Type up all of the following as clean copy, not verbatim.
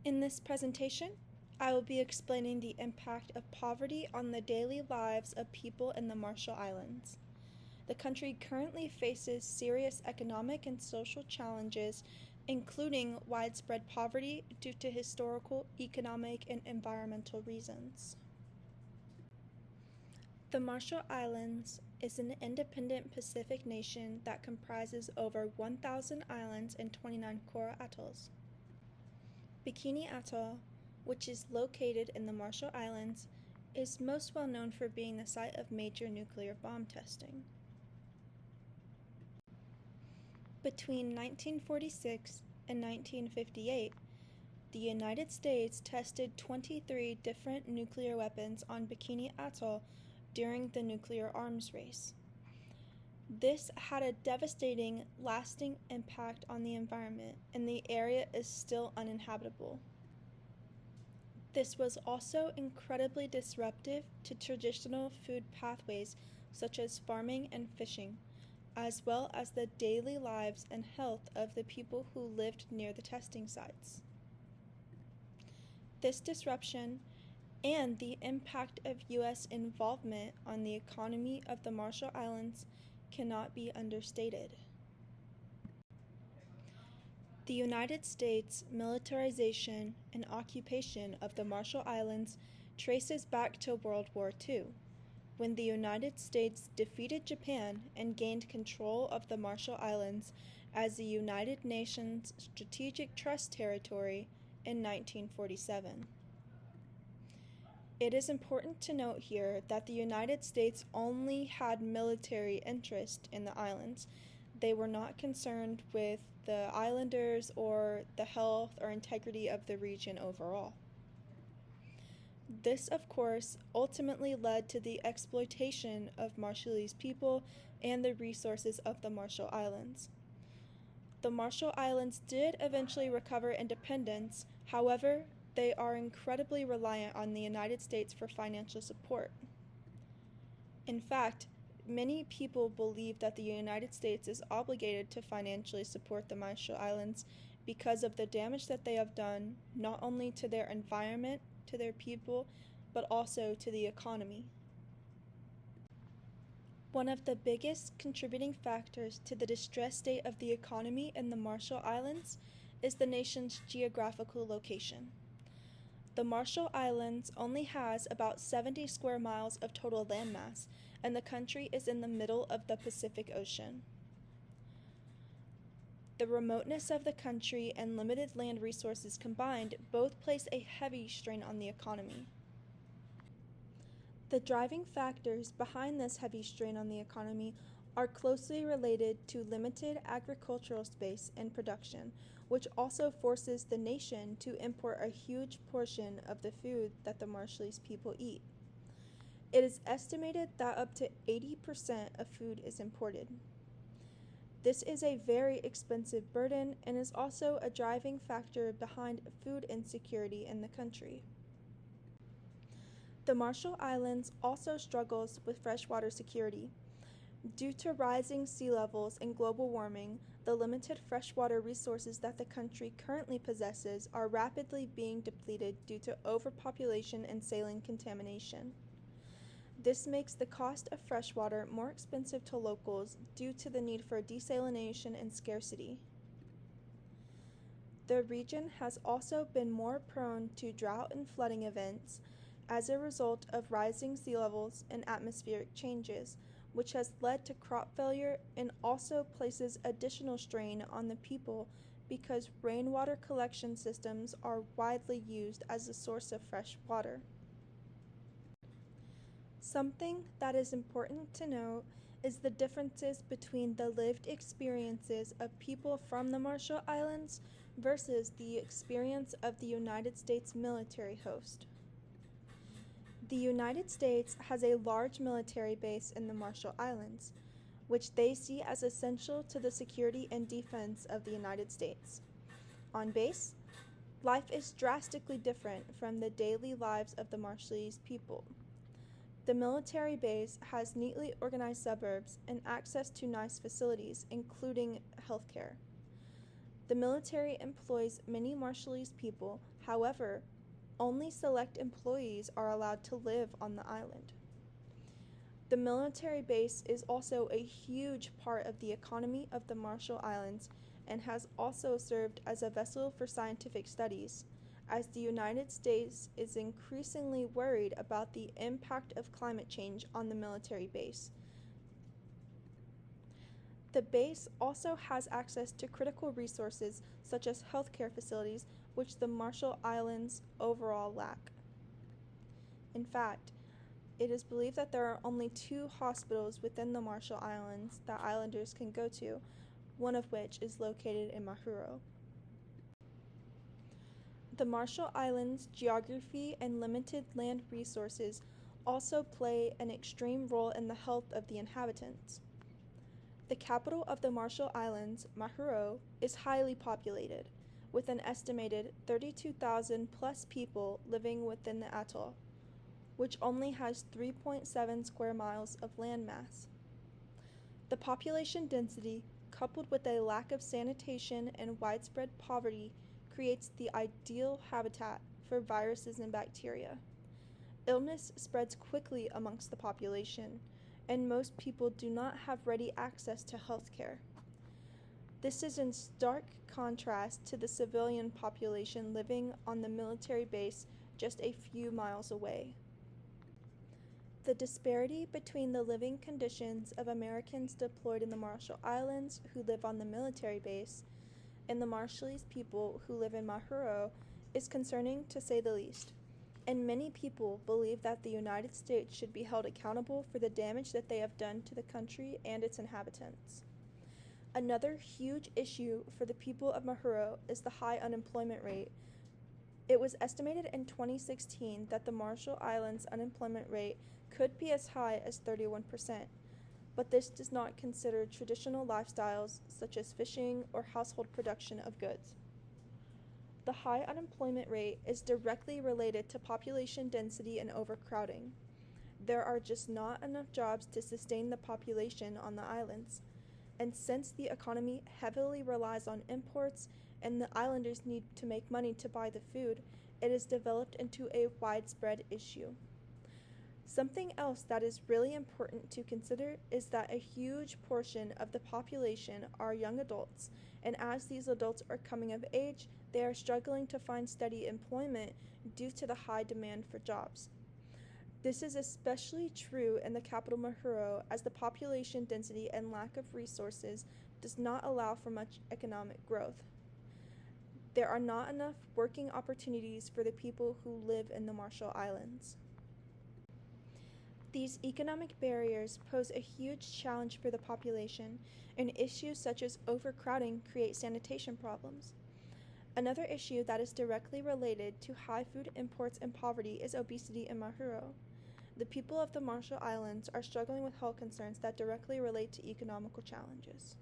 In this presentation, I will be explaining the impact of poverty on the daily lives of people in the Marshall Islands. The country currently faces serious economic and social challenges, including widespread poverty due to historical, economic, and environmental reasons. The Marshall Islands is an independent Pacific nation that comprises over 1,000 islands and 29 coral atolls. Bikini Atoll, which is located in the Marshall Islands, is most well known for being the site of major nuclear bomb testing. Between 1946 and 1958, the United States tested 23 different nuclear weapons on Bikini Atoll during the nuclear arms race. This had a devastating, lasting impact on the environment, and the area is still uninhabitable. This was also incredibly disruptive to traditional food pathways such as farming and fishing, as well as the daily lives and health of the people who lived near the testing sites. This disruption and the impact of U.S. involvement on the economy of the Marshall Islands cannot be understated. The United States militarization and occupation of the Marshall Islands traces back to World War II, when the United States defeated Japan and gained control of the Marshall Islands as the United Nations Strategic Trust Territory in 1947. It is important to note here that the United States only had military interest in the islands. They were not concerned with the islanders or the health or integrity of the region overall. This, of course, ultimately led to the exploitation of Marshallese people and the resources of the Marshall Islands. The Marshall Islands did eventually recover independence. However, they are incredibly reliant on the United States for financial support. In fact, many people believe that the United States is obligated to financially support the Marshall Islands because of the damage that they have done, not only to their environment, to their people, but also to the economy. One of the biggest contributing factors to the distressed state of the economy in the Marshall Islands is the nation's geographical location. The Marshall Islands only has about 70 square miles of total landmass, and the country is in the middle of the Pacific Ocean. The remoteness of the country and limited land resources combined both place a heavy strain on the economy. The driving factors behind this heavy strain on the economy are closely related to limited agricultural space and production, which also forces the nation to import a huge portion of the food that the Marshallese people eat. It is estimated that up to 80% of food is imported. This is a very expensive burden and is also a driving factor behind food insecurity in the country. The Marshall Islands also struggles with freshwater security. Due to rising sea levels and global warming, the limited freshwater resources that the country currently possesses are rapidly being depleted due to overpopulation and saline contamination. This makes the cost of freshwater more expensive to locals due to the need for desalination and scarcity. The region has also been more prone to drought and flooding events as a result of rising sea levels and atmospheric changes, which has led to crop failure and also places additional strain on the people because rainwater collection systems are widely used as a source of fresh water. Something that is important to note is the differences between the lived experiences of people from the Marshall Islands versus the experience of the United States military host. The United States has a large military base in the Marshall Islands, which they see as essential to the security and defense of the United States. On base, life is drastically different from the daily lives of the Marshallese people. The military base has neatly organized suburbs and access to nice facilities, including healthcare. The military employs many Marshallese people, however, only select employees are allowed to live on the island. The military base is also a huge part of the economy of the Marshall Islands and has also served as a vessel for scientific studies, as the United States is increasingly worried about the impact of climate change on the military base. The base also has access to critical resources such as healthcare facilities, which the Marshall Islands overall lack. In fact, it is believed that there are only 2 hospitals within the Marshall Islands that islanders can go to, one of which is located in Majuro. The Marshall Islands' geography and limited land resources also play an extreme role in the health of the inhabitants. The capital of the Marshall Islands, Majuro, is highly populated, with an estimated 32,000 plus people living within the atoll, which only has 3.7 square miles of landmass. The population density, coupled with a lack of sanitation and widespread poverty, creates the ideal habitat for viruses and bacteria. Illness spreads quickly amongst the population, and most people do not have ready access to health care. This is in stark contrast to the civilian population living on the military base just a few miles away. The disparity between the living conditions of Americans deployed in the Marshall Islands who live on the military base and the Marshallese people who live in Majuro is concerning to say the least, and many people believe that the United States should be held accountable for the damage that they have done to the country and its inhabitants. Another huge issue for the people of Majuro is the high unemployment rate. It was estimated in 2016 that the Marshall Islands unemployment rate could be as high as 31%, but this does not consider traditional lifestyles such as fishing or household production of goods. The high unemployment rate is directly related to population density and overcrowding. There are just not enough jobs to sustain the population on the islands, and since the economy heavily relies on imports and the islanders need to make money to buy the food, it has developed into a widespread issue. Something else that is really important to consider is that a huge portion of the population are young adults, and as these adults are coming of age, they are struggling to find steady employment due to the high demand for jobs. This is especially true in the capital Majuro, as the population density and lack of resources does not allow for much economic growth. There are not enough working opportunities for the people who live in the Marshall Islands. These economic barriers pose a huge challenge for the population, and issues such as overcrowding create sanitation problems. Another issue that is directly related to high food imports and poverty is obesity in Majuro. The people of the Marshall Islands are struggling with health concerns that directly relate to economical challenges.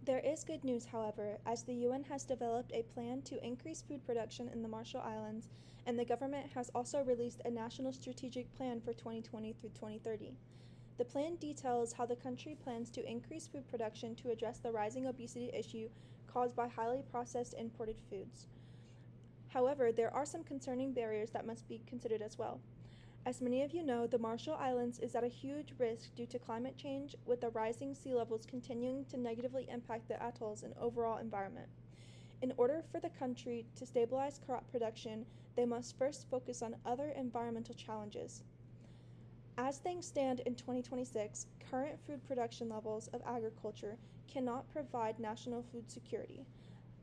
There is good news, however, as the UN has developed a plan to increase food production in the Marshall Islands, and the government has also released a national strategic plan for 2020 through 2030. The plan details how the country plans to increase food production to address the rising obesity issue caused by highly processed imported foods. However, there are some concerning barriers that must be considered as well. As many of you know, the Marshall Islands is at a huge risk due to climate change, with the rising sea levels continuing to negatively impact the atolls and overall environment. In order for the country to stabilize crop production, they must first focus on other environmental challenges. As things stand in 2026, current food production levels of agriculture cannot provide national food security,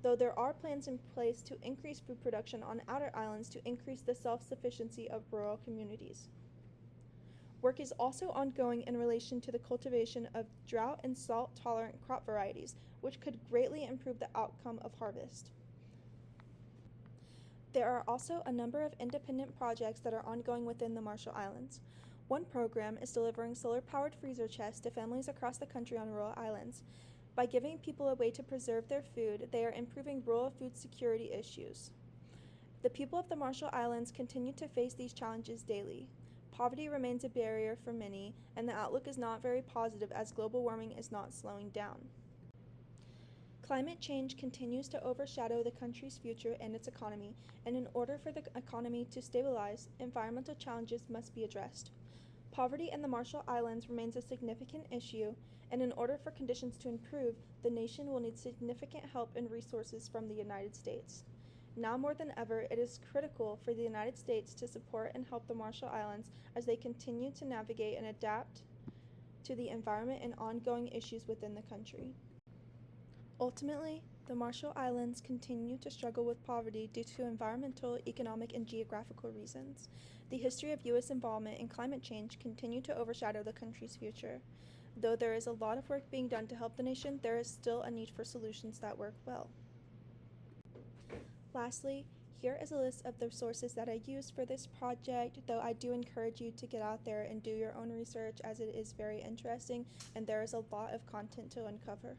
though there are plans in place to increase food production on outer islands to increase the self-sufficiency of rural communities. Work is also ongoing in relation to the cultivation of drought and salt-tolerant crop varieties, which could greatly improve the outcome of harvest. There are also a number of independent projects that are ongoing within the Marshall Islands. One program is delivering solar-powered freezer chests to families across the country on rural islands. By giving people a way to preserve their food, they are improving rural food security issues. The people of the Marshall Islands continue to face these challenges daily. Poverty remains a barrier for many, and the outlook is not very positive as global warming is not slowing down. Climate change continues to overshadow the country's future and its economy, and in order for the economy to stabilize, environmental challenges must be addressed. Poverty in the Marshall Islands remains a significant issue, and in order for conditions to improve, the nation will need significant help and resources from the United States. Now more than ever, it is critical for the United States to support and help the Marshall Islands as they continue to navigate and adapt to the environment and ongoing issues within the country. Ultimately, the Marshall Islands continue to struggle with poverty due to environmental, economic, and geographical reasons. The history of U.S. involvement in climate change continues to overshadow the country's future. Though there is a lot of work being done to help the nation, there is still a need for solutions that work well. Lastly, here is a list of the sources that I used for this project, though I do encourage you to get out there and do your own research as it is very interesting and there is a lot of content to uncover.